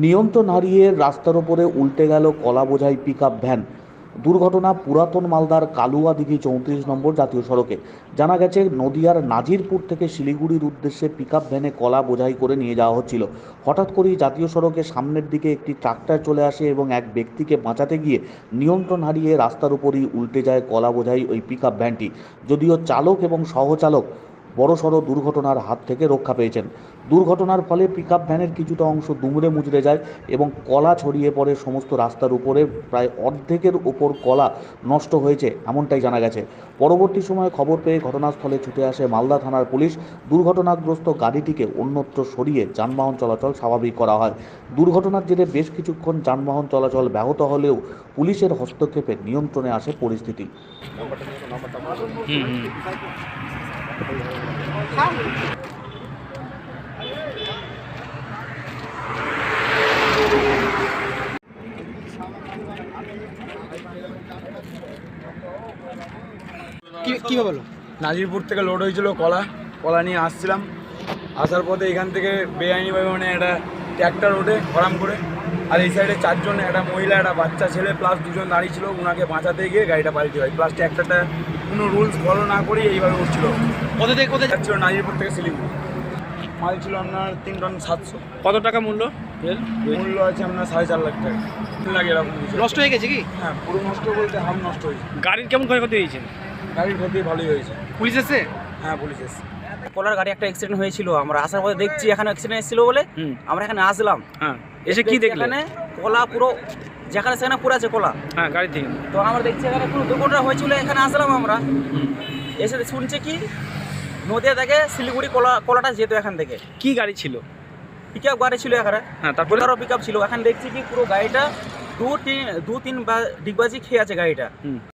নিয়ন্ত্রণ হারিয়ে রাস্তার ওপরে উল্টে গেল কলা বোঝাই পিকআপ ভ্যান। দুর্ঘটনা পুরাতন মালদার কালুয়া দিঘি 34 নম্বর জাতীয় সড়কে। জানা গেছে, নদিয়ার নাজিরপুর থেকে শিলিগুড়ির উদ্দেশ্যে পিকআপ ভ্যানে কলা বোঝাই করে নিয়ে যাওয়া হচ্ছিল। হঠাৎ করেই জাতীয় সড়কে সামনের দিকে একটি ট্রাক্টর চলে আসে এবং এক ব্যক্তিকে বাঁচাতে গিয়ে নিয়ন্ত্রণ হারিয়ে রাস্তার উপরই উল্টে যায় কলা বোঝাই ওই পিকআপ ভ্যানটি। যদিও চালক এবং সহচালক বড়সড় দুর্ঘটনার হাত থেকে রক্ষা পেয়েছেন। দুর্ঘটনার ফলে পিকআপ ভ্যানের কিছুটা অংশ দুমড়ে মুচড়ে যায় এবং কলা ছড়িয়ে পড়ে সমস্ত রাস্তার উপরে। প্রায় অর্ধেকের ওপর কলা নষ্ট হয়েছে, এমনটাই জানা গেছে। পরবর্তী সময়ে খবর পেয়ে ঘটনাস্থলে ছুটে আসে মালদা থানার পুলিশ। দুর্ঘটনাগ্রস্ত গাড়িটিকে অন্যত্র সরিয়ে যানবাহন চলাচল স্বাভাবিক করা হয়। দুর্ঘটনার জেরে বেশ কিছুক্ষণ যানবাহন চলাচল ব্যাহত হলেও পুলিশের হস্তক্ষেপে নিয়ন্ত্রণে আসে পরিস্থিতি। কিভাবে হলো? নাজিরপুর থেকে লোড হয়েছিল কলা কলা নিয়ে আসছিলাম। আসার পথে এখান থেকে বেআইনিভাবে মানে একটা ট্র্যাক্টর ওঠে হরাম করে, আর এই সাইডে চারজন, একটা মহিলা, একটা বাচ্চা ছেলে প্লাস দুজন দাঁড়িয়ে ছিল। ওনাকে বাঁচাতে গিয়ে গাড়িটা পাল্টে হয়, প্লাস ট্র্যাক্টরটা কোনো রুলস ফলো না করেই এইভাবে উঠছিল। কোথা থেকে কোথায় যাচ্ছিল নাজিরপুর থেকে শিলিগুড়ি। মাল ছিল আপনার 3 টন 700। কত টাকা মূল্য? মূল্য আছে আপনার 4.5 লাখ টাকা লাগে এরকম কিছু। নষ্ট হয়ে গেছে কি? হ্যাঁ, পুরো নষ্ট বলতে হাফ নষ্ট হয়েছে। গাড়ির কেমন ক্ষয়ক্ষতি হয়েছে? গাড়ির ক্ষতি ভালোই হয়েছে। পুলিশ এসে? হ্যাঁ, পুলিশ এসছে। কলার গাড়ি একটা অ্যাক্সিডেন্ট হয়েছিল, আমরা আসার পরে দেখছি এখানে অ্যাক্সিডেন্ট এসেছিল বলে আমরা এখানে আসলাম। হ্যাঁ, এসে কি দেখলেন? এখানে কলা পুরো যেখানে সেখানে পুরো আছে কলা। হ্যাঁ, গাড়ি থেকে তো আমরা দেখছি এখানে পুরো দুর্ঘটনা হয়েছিল। এখানে আসলাম আমরা, এসে শুনছে কি নদিয়া থেকে শিলিগুড়ি কলাটা যেত এখান থেকে। কি গাড়ি ছিল? পিকআপ গাড়ি ছিল এখানে। হ্যাঁ, তারপরে পিকআপ ছিল। এখানে দেখছি কি পুরো গাড়িটা দু তিন ডিগবাজি খেয়ে আছে গাড়িটা।